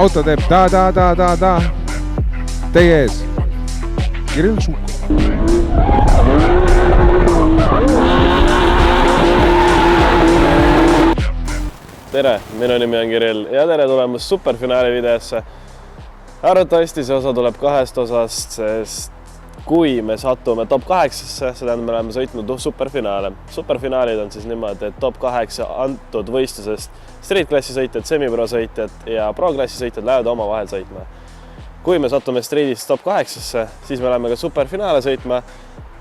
Auto teeb da. Teie ees. Kirill Šuk. Tere, minu nimi on Kirill ja tere tulemast superfinaali videosse. Arvatavasti see osa tuleb 2 osast, sest kui me satume top 8-sse, seda me oleme sõitnud superfinaale. Superfinaalid on siis niimoodi, et top 8 antud võistlusest street-klassi sõitjad, semipro sõitjad ja pro-klassi sõitjad lähevad oma vahel sõitma. Kui me satume streetist top 8-sse, siis me oleme ka superfinaale sõitma,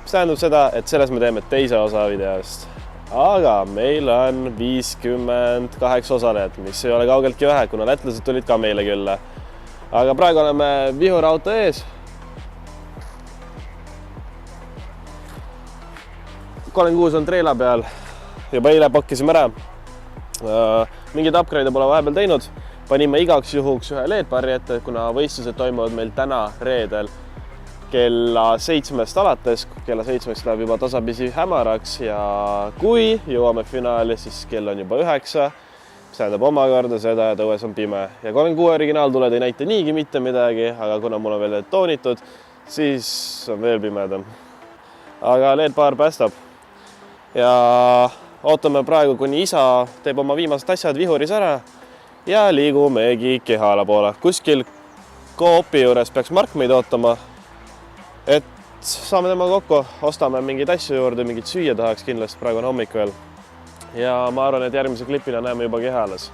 mis tähendab seda, et selles me teeme teise osa videost. Aga meil on 58 osalejat, mis ei ole kaugeltki vähe, kuna lätlased tulid ka meile külla. Aga praegu oleme vihurauto ees. 36 on treila peal. Juba eile pakkisime ära. Mingid upgrade'e pole vahepeal teinud. Panime igaks juhuks ühe LED-barri ette, kuna võistlused toimuvad meil täna reedel kella 7-st alates. Kella 7-st läheb juba tasapisi hämaraks ja kui jõuame finaali, siis kell on juba 9. Mis tähendab omakorda seda, et õues on pime. Ja 36 originaaltuled ei näita niigi mitte midagi, aga kuna mul on veel toonitud, siis on veel pimedam. Aga LED-baar päästab. Ja ootame praegu, kuni isa teeb oma viimased asjad vihuris ära ja liigumegi Kehala poole. Kuskil Coopi juures peaks Mark meid ootama, et saame tema kokku, ostame mingeid asju juurde, mingid süüa tahaks kindlasti, praegu on hommik veel. Ja ma arvan, et järgmise klipina näeme juba Kehalas.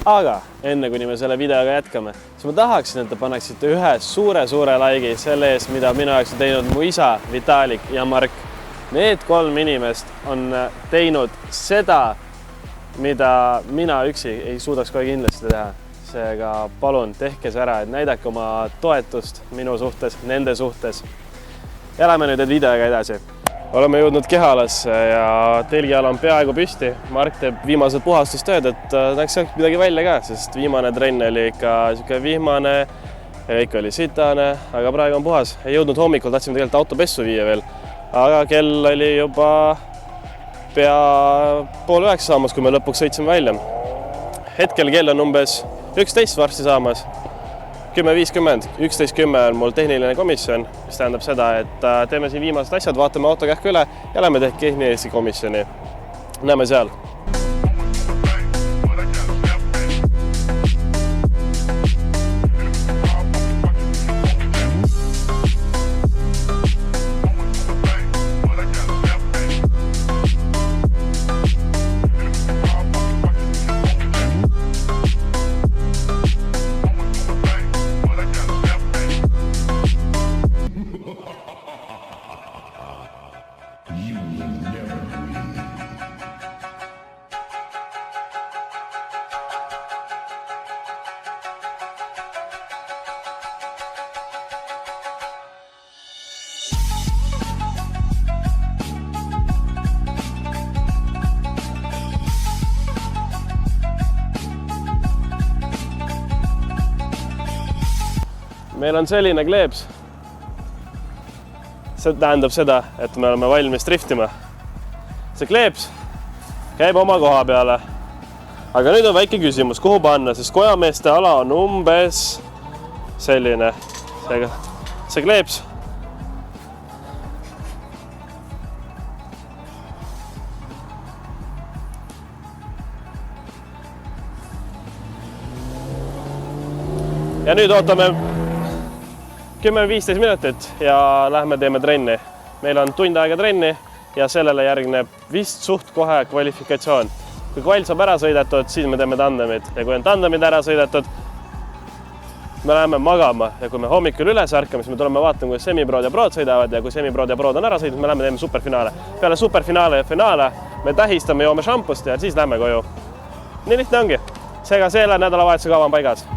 Aga enne, kuni me selle videoga jätkame, siis ma tahaksin, et te paneksite ühe suure laigi selle eest, mida minu jaoks on teinud mu isa, Vitalik ja Mark. Need 3 inimest on teinud seda, mida mina üksi ei suudaks kohe kindlasti teha. Seega palun tehke see ära, et näidake oma toetust minu suhtes, nende suhtes. Ja lähme nüüd videoga edasi. Oleme jõudnud Kehalasse ja telgial on peaaegu püsti. Mark teeb viimased puhastustööd, et tahaks midagi välja ka, sest viimane trenn oli ikka vihmane ja ikka oli sitane, aga praegu on puhas. Ei jõudnud hommikul, tahtsime tegelikult auto pessu viia veel. Aga kell oli juba pea 8:30 saamas, kui me lõpuks sõitsime välja. Hetkel kell on umbes 11 varsti saamas, 10:50, 11:10 on mul tehniline komisjon, mis tähendab seda, et teeme siin viimased asjad, vaatame auto kähku üle ja lähme tehnilise komisjoni. Näeme seal. Meil on selline kleeps. See tähendab seda, et me oleme valmis driftima. See kleeps käib oma koha peale. Aga nüüd on väike küsimus, kuhu panna, sest kojameeste ala on umbes selline. See kleeps Ja nüüd ootame 10-15 minutit ja lähme teeme trenni. Meil on tund aega trenni ja sellele järgneb vist suht kohe kvalifikatsioon. Kui kval saab ära sõidetud, siis me teeme tandemid ja kui on tandemid ära sõidetud, me läheme magama ja kui me hommikul üles ärkame, siis me tuleme vaatama, kuidas semiprood ja prood sõidavad ja kui semiprood ja prood on ära sõidnud, me läheme teeme superfinaale. Peale superfinaale ja finaale me tähistame, joome šampust ja siis lähme koju. Nii lihtne ongi. Seega selle nädalavahetuse kava on paigas.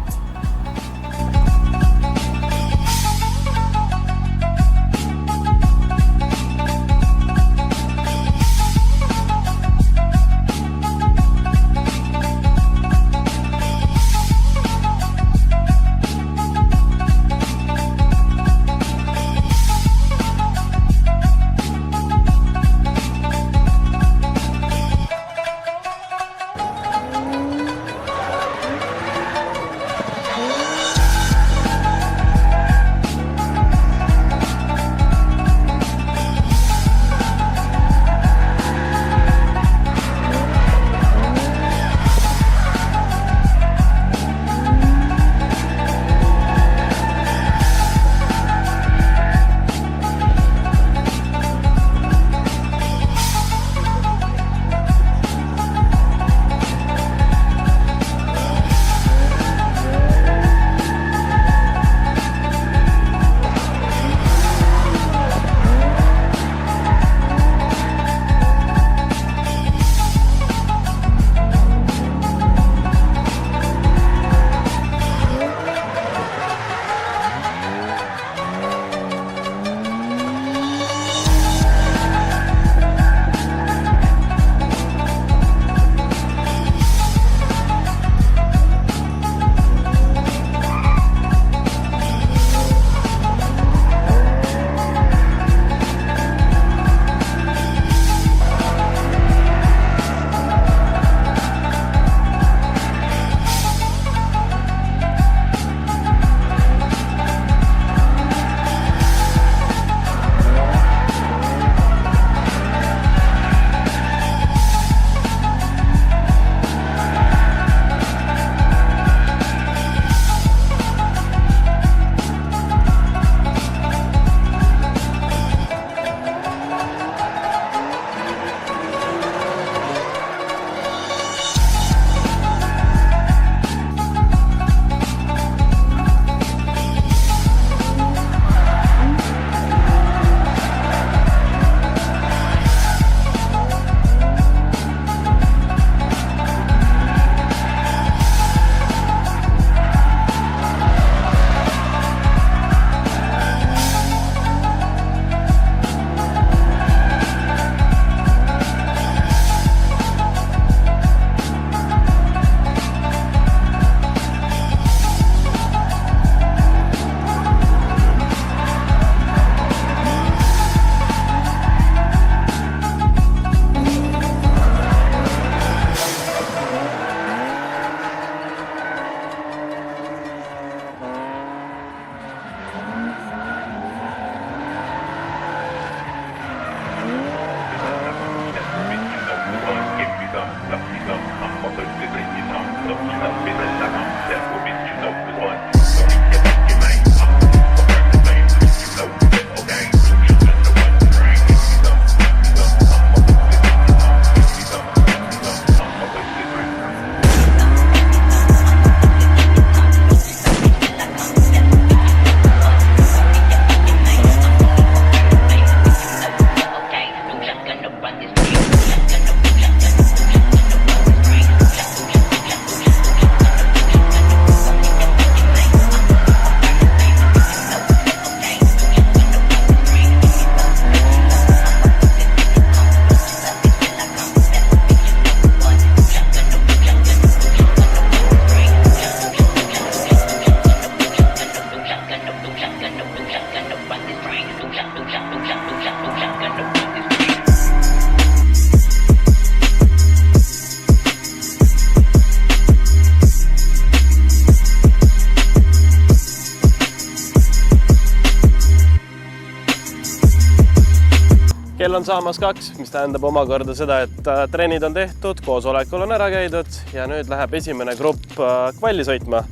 kell on saamas 2, mis tähendab omakorda seda, et trennid on tehtud, koosolekul on ära käidud ja nüüd läheb esimene grupp kvalli sõitma.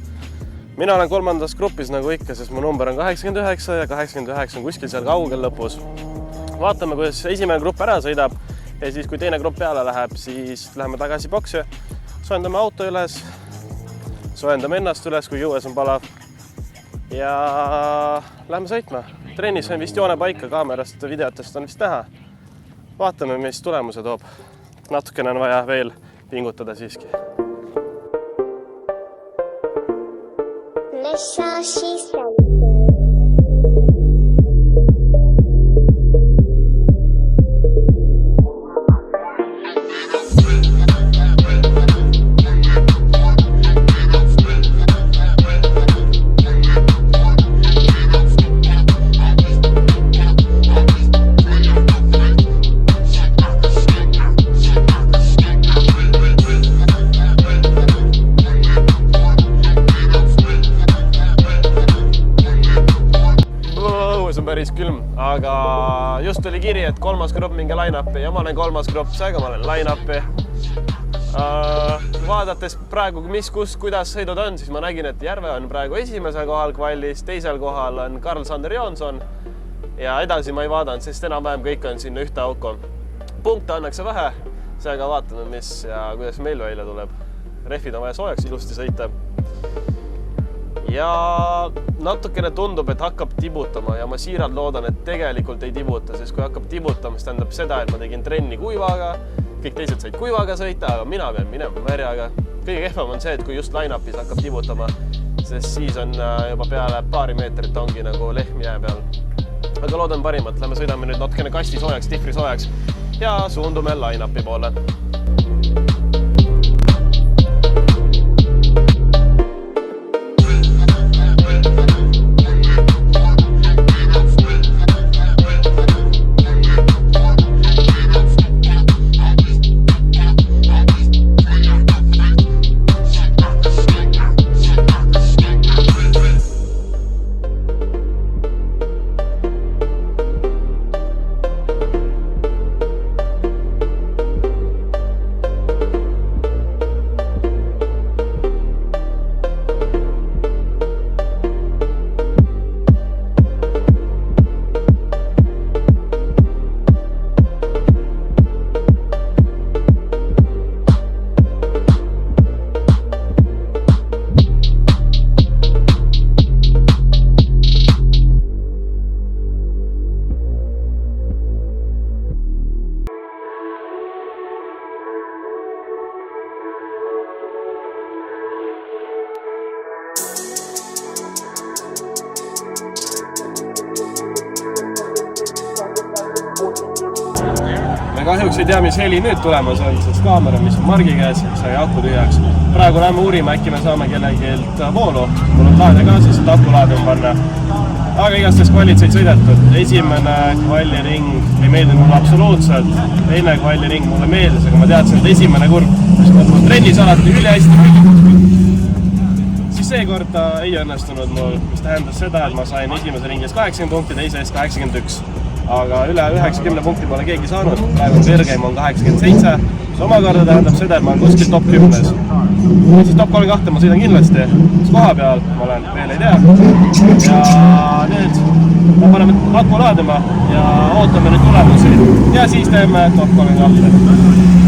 Mina olen 3. grupis nagu ikka, sest mu number on 89 ja 89 on kuskil seal kaugel lõpus. Vaatame, kuidas esimene grupp ära sõidab ja siis, kui teine grupp peale läheb, siis läheme tagasi boksi, soojendame auto üles, soojendame ennast üles, kui juues on palav ja läheme sõitma. Trennis on vist joone paika, kaamerast, videotest on vist näha. Vaatame, mis tulemuse toob. Natukene on vaja veel pingutada siiski. Päris külm, aga just oli kiri, et 3. grupp minge line-upi ja ma olen 3. grupp, seega ma olen line-upi. Vaadates praegu, mis, kus, kuidas sõidud on, siis ma nägin, et Järve on praegu esimesel kohal kvallis, teisel kohal on Karl-Sander Joonson ja edasi ma ei vaadanud, sest enam-vähem kõik on sinna ühte auko. Punkte annakse vähe, seega vaatame, mis ja kuidas meil välja tuleb. Rehvid on vaja soojaks ilusti sõita. Ja natukene tundub, et hakkab tibutama ja ma siiralt loodan, et tegelikult ei tibuta, sest kui hakkab tibutama, siis tähendab seda, et ma tegin trenni kuivaga, kõik teised said kuivaga sõita, aga mina pean minema märjaga. Kõige kehvam on see, et kui just line-upis hakkab tibutama, sest siis on juba peale paari meetrit ongi nagu lehm jää peal. Aga loodan parimat, lähme sõidame nüüd natukene kasti soojaks, tihvri soojaks ja suundume line-upi poole. Me kahjuks ei tea, mis heli nüüd tulemas on, sest kaamera, mis on Margi käes, sai aku tühjaks. Praegu lähme uurime, äkki me saame kellegilt voolu. Mul on laade kaasas, et aku laadima panna. Aga igastest kvalid said sõidetud. Esimene kvalliring ei meeldinud mulle absoluutselt. Teine kvalliring mulle meeldis, aga ma teadsin, et esimene kurb, mis ma trennis alati üli hästi. Siis seekord ta ei õnnestunud mul, mis tähendas seda, et ma sain esimese ringis 80 punkti, teises 81. Aga üle 90 punkti pole keegi saanud. Praegu kõrgeim on 87. See omakorda tähendab seda, et ma olen kuskil top 10. Siis top 32 ma sõidan kindlasti. Koha peal ma olen, veel ei tea. Ja nüüd ma paneme aku laadima ja ootame nüüd tulemusi. Ja siis teeme top 32.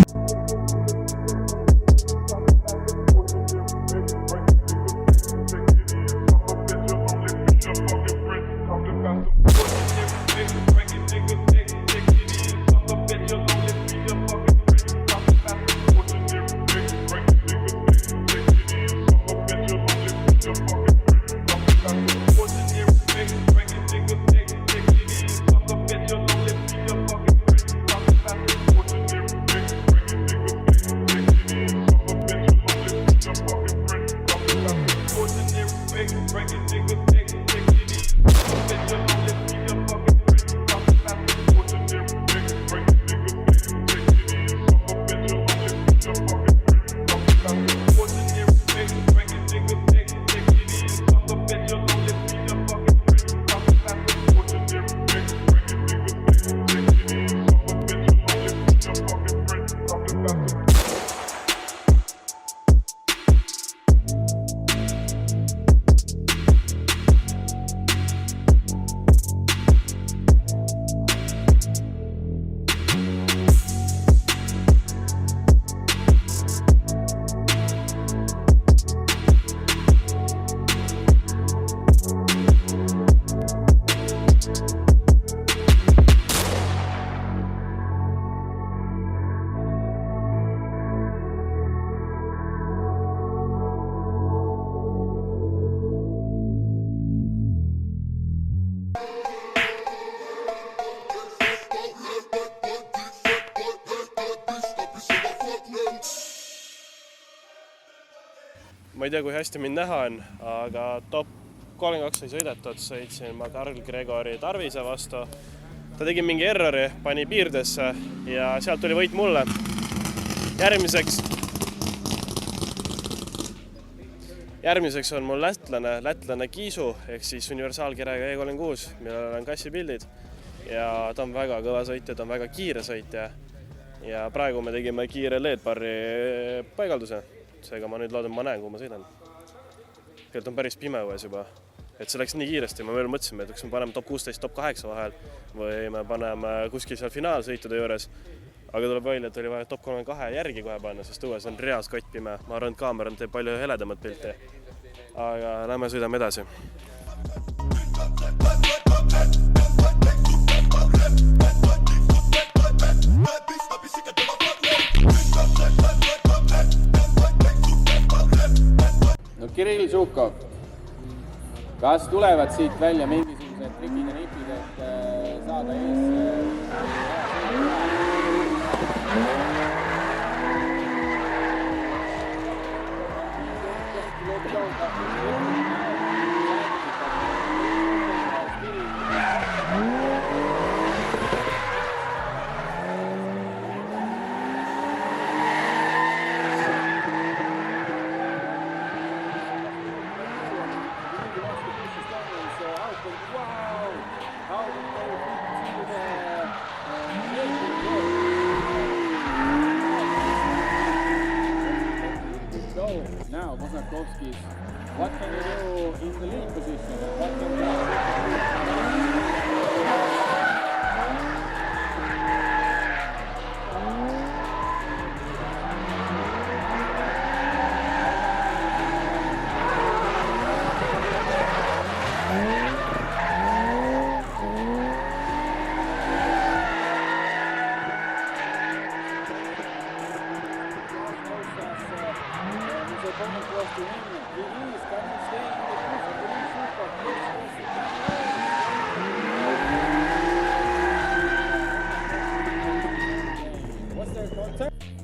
Ma ei tea, kui hästi mind näha on, aga top 32 sai sõidetud, sõitsin ma Karl Gregori Tarvise vastu. Ta tegi mingi errori, pani piirdesse ja sealt tuli võit mulle. Järgmiseks on mul lätlane Kiisu, ehk siis universaalkirjaga E36, millel olen kassipildid. Ja ta on väga kõva sõitja, ta on väga kiire sõitja. Ja praegu me tegime kiire LED-barri paigalduse. Seega ma nüüd loodan, ma näen, kui ma sõidan. Tegelikult on päris pime õues juba. Et see läks nii kiiresti, ma veel mõtlesime, et kas me paneme top 16, top 8 vahel või me paneme kuskil seal finaalsõitude juures. Aga tuleb välja, et oli vaja top 32 järgi kohe panna, sest õues on reas kott pime. Ma arvan, et kaamera teeb palju heledamat pilti. Aga lähme sõidame edasi. No Kirill Žukov, kas tulevad siit välja mingisugused trikid ja nipid, et saada ees? Now, Bosnakovskis, what can you do in the lead position? What can you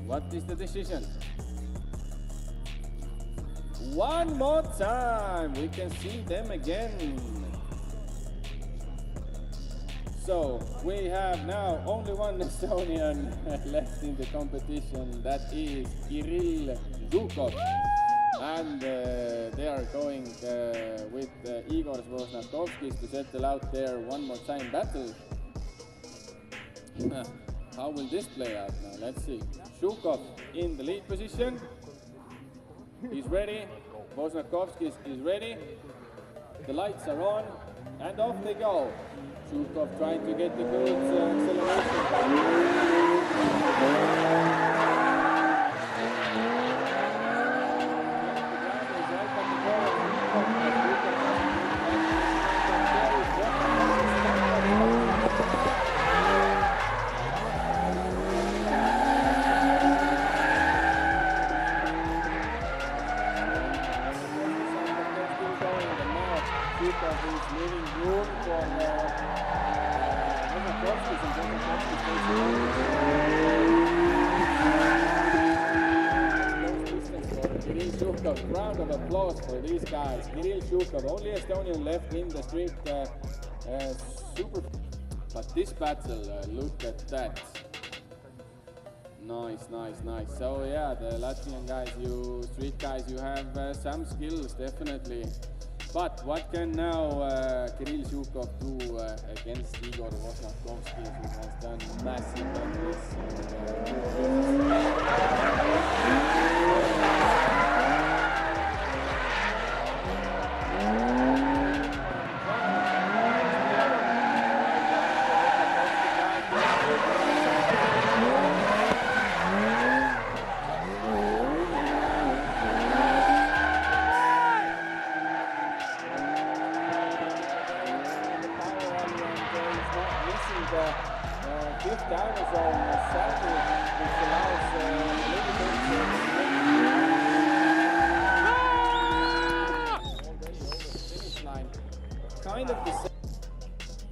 What is the decision? One more time, we can see them again. So we have now only one Estonian left in the competition, that is Kirill Žukov. And they are going with Igor Bosnakovskis to settle out their one more time battle. How will this play out now? Let's see. Žukov in the lead position. He's ready. Bosnakovskis is ready. The lights are on and off they go. Žukov trying to get the good acceleration. Round of applause for these guys. Kirill Žukov, only Estonian left in the street. Super. But this battle, look at that. Nice, nice, nice. So yeah, the Latvian guys, you street guys, you have some skills, definitely. But what can now Kirill Žukov do against Igor Bosnakovskis, who has done massive damage? Fifth dinosaur cycle, which allows a little bit finish line. Kind of the same.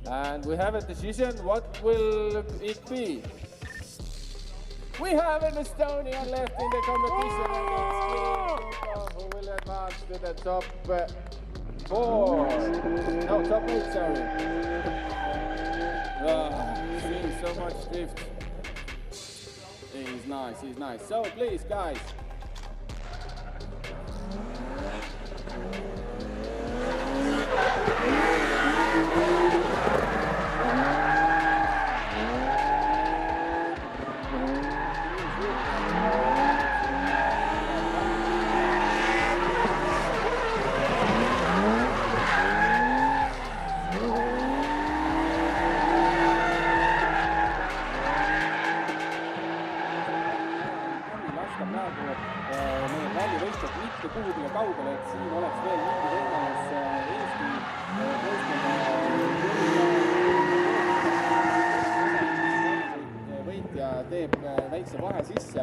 And we have a decision. What will it be? We have an Estonian left in the competition, and it's Kirill Zhukov who will advance to the top 4. No, top 8, sorry. Seeing so much drift. He's nice. So please, guys. Meie rallivõistjad mitte kuhugile kaugele, et siin oleks veel mingi võimalus Eesti võitja teeb väikse vahe sisse,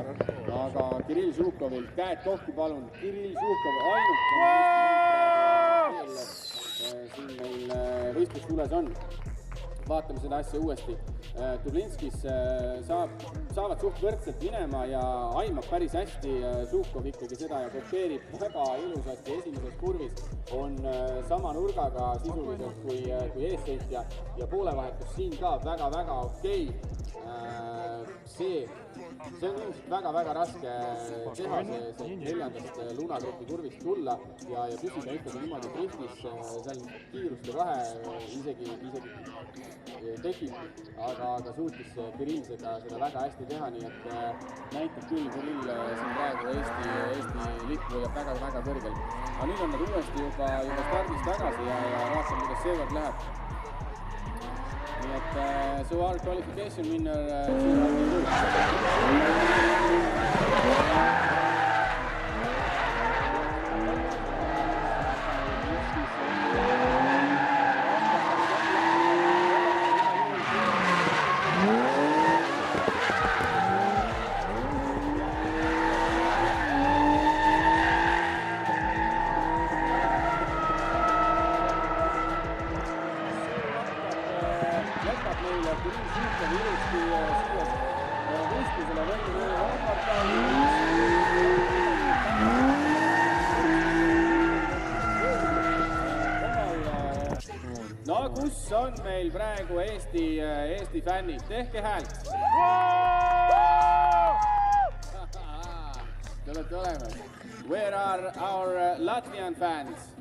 aga Kirill Zhukovil käed kokku palun. Kirill Zhukov ainuke siin meil võistlustules on. Vaatame seda asja uuesti. Dublinskis saavad suht võrdselt minema ja aimab päris hästi Zhukov ikkagi seda ja kopeerib väga ilusasti esimeses kurvis. On sama nurgaga sisuliselt kui eessõitja ja poolevahetus siin ka väga okei. See on ilmselt väga raske teha see neljandast lunagrupi kurvist tulla ja püsida ikkagi niimoodi driftis, seal kiiruste vahe isegi tekib, aga suutis Kirill seda väga hästi teha, nii et näitab küll Kirill siin praegu Eesti lippu ja väga kõrgel. Aga nüüd on nad uuesti juba stardis tagasi ja vaatame, kuidas seekord läheb. Nii et so our qualification winner No kus on meil praegu Eesti fännid? Tehke häält! Te olete olemas. Where are our Latvian fans?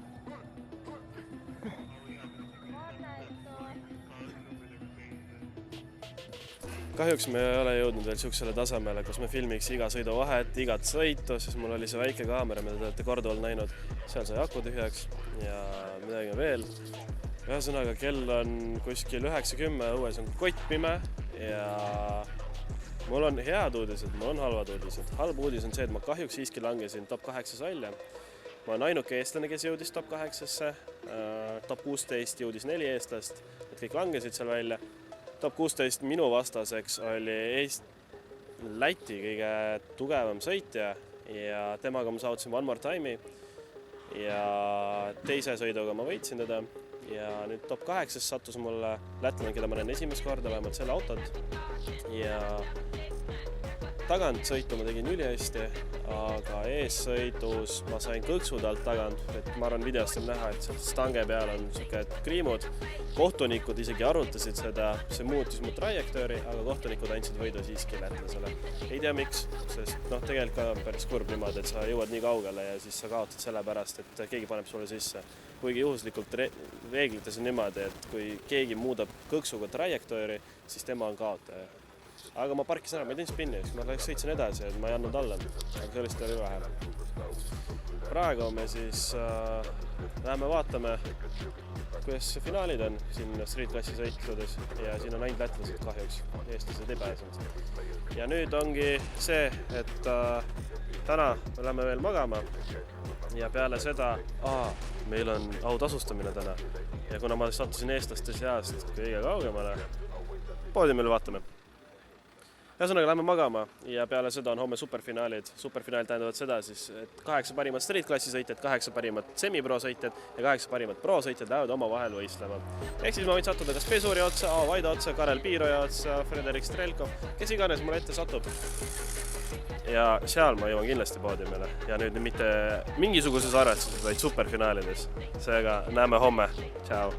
Kahjuks me ei ole jõudnud veel siuksele tasemele, kus me filmiks iga sõidu vahet, igat sõitu, siis mul oli see väike kaamera, mida te olete korduvalt näinud. Seal sai aku tühjaks ja midagi veel. Ühesõnaga, kell on kuskil 9:10, õues on kottpime ja mul on head uudised, mul on halvad uudised. Halb uudis on see, et ma kahjuks siiski langesin top 8 välja. Ma olen ainuke eestlane, kes jõudis top 8-sse. Top 16 jõudis 4 eestlast, et kõik langesid seal välja. Top 16 minu vastaseks oli Läti kõige tugevam sõitja ja temaga ma saavutasin one more time'i ja teise sõiduga ma võitsin teda. Ja nüüd top 8 sattus mulle lätlane, keda ma näen esimest korda, vähemalt selle autot. Ja tagant sõitu ma tegin ülihästi, aga eessõidus ma sain kõksu talt tagant. Et ma arvan videost on näha, et stange peal on siuke kriimud. Kohtunikud isegi arutasid seda, see muutis mu trajektööri, aga kohtunikud andsid võidu siiski lätlasele. Ei tea miks, sest tegelikult on päris kurb niimoodi, et sa jõuad nii kaugele ja siis sa kaotad selle pärast, et keegi paneb sulle sisse. Kuigi juhuslikult reeglites on niimoodi, et kui keegi muudab kõksuga trajektööri, siis tema on kaotaja. Aga ma parkisin ära, ma ei teinud spinni, ma sõitsin edasi, et ma ei andnud alla, aga sellest oli vähe. Praegu me siis läheme vaatame, kuidas finaalid on siin street-klassi sõitudes ja siin on ainult lätlased kahjuks, eestlased ei pääsenud. Ja nüüd ongi see, et täna me läheme veel magama ja peale seda meil on autasustamine täna. Ja kuna ma sattusin eestlaste seast kõige kaugemale, poodiumile vaatame. Ühesõnaga, lähme magama ja peale seda on homme superfinaalid. Superfinaalid tähendavad seda siis, et 8 parimat street-klassi sõitjad, 8 parimat semi-pro sõitjad ja 8 parimat pro sõitjad lähevad oma vahel võistlema. Ehk siis ma võin sattuda kas Pesuri otsa, Aavo Vaida otsa, Karel Piiroja otsa, Frederik Strelkov, kes iganes mulle ette satub. Ja seal ma jõuan kindlasti poodiumile ja nüüd mitte mingisuguses arvestuses, vaid superfinaalides. Seega näeme homme. Ciao!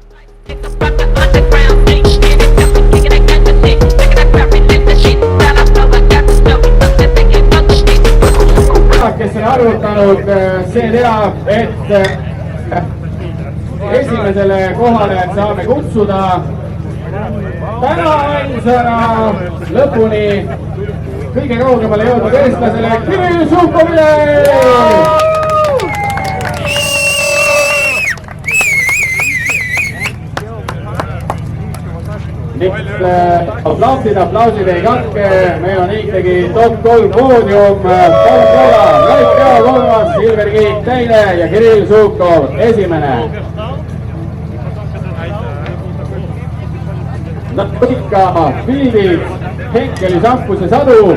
Kes on arvutanud, see teab, et esimesele kohale saame kutsuda täna ainsana lõpuni kõige kaugemale jõudnud eestlasele Kirill Žukovile! Aplausid ei katke, meil on ikkagi top 3 poodium, Paul Kola, Raik Kea kolmas, Silver Kiik teine ja Kirill Žukov esimene. Narkotika, pildid, Henkeli šampuse sadu.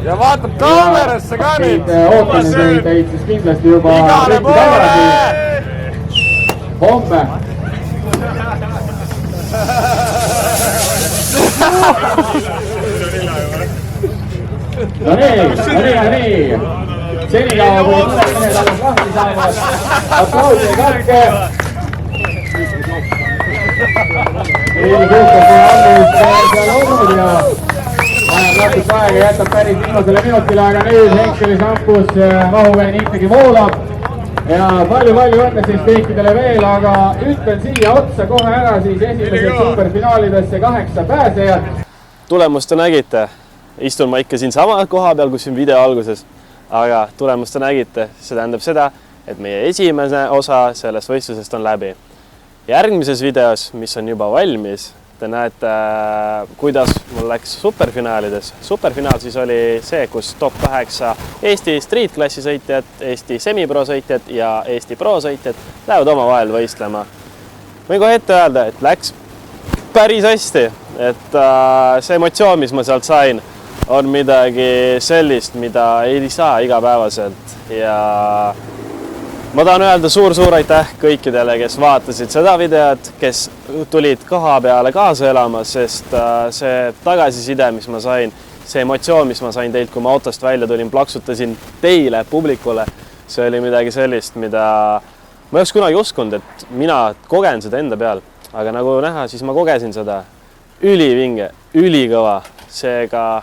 Ja vaatab kaamerasse ka nüüd! Ootame teid siis kindlasti juba igale poole! Homme. No nii. Senikaua kui mõned alles lahti saavad, aplausi ei katke. Kirill Žukov on andnud seal olnud ja natuke aega jätab päris viimasele minutile, aga nüüd Henkeli šampus mahuväin ikkagi voolab. Ja palju õnne siis kõikidele veel, aga ütlen siia otsa kohe ära siis esimesed superfinaalidesse 8 pääsejat. Tulemust te nägite. Istun ma ikka siin sama koha peal, kus siin video alguses. Aga tulemust te nägite. See tähendab seda, et meie esimene osa sellest võistlusest on läbi. Järgmises videos, mis on juba valmis, te näete, kuidas mul läks superfinaalides. Superfinaal siis oli see, kus top 8 Eesti street-klassi sõitjad, Eesti semi-pro sõitjad ja Eesti pro sõitjad lähevad oma vahel võistlema. Võin kohe ette öelda, et läks päris hästi. Et see emotsioon, mis ma sealt sain, on midagi sellist, mida ei saa igapäevaselt. Ja ma tahan öelda suur aitäh kõikidele, kes vaatasid seda videot, kes tulid koha peale kaasa elama, sest see tagasiside, mis ma sain, see emotsioon, mis ma sain teilt, kui ma autost välja tulin, plaksutasin teile, publikule, see oli midagi sellist, mida ma ei oleks kunagi uskunud, et mina kogen seda enda peal. Aga nagu näha, siis ma kogesin seda ülivinge, ülikõva. Seega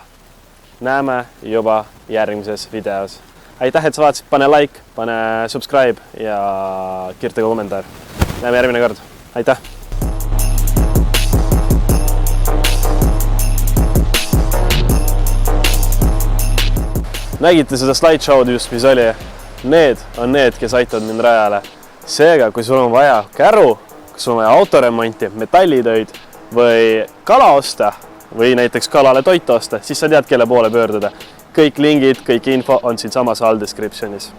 näeme juba järgmises videos. Aitäh, et sa vaatasid, pane like, pane subscribe ja kirjutage kommentaar. Näeme järgmine kord. Aitäh! Nägite seda slideshow'd just, mis oli? Need on need, kes aitavad mind rajale. Seega, kui sul on vaja käru, kui sul on vaja autoremonti, metallitöid või kala osta või näiteks kalale toitu osta, siis sa tead, kelle poole pöörduda. Kõik lingid, kõik info on siin samas all descriptionis.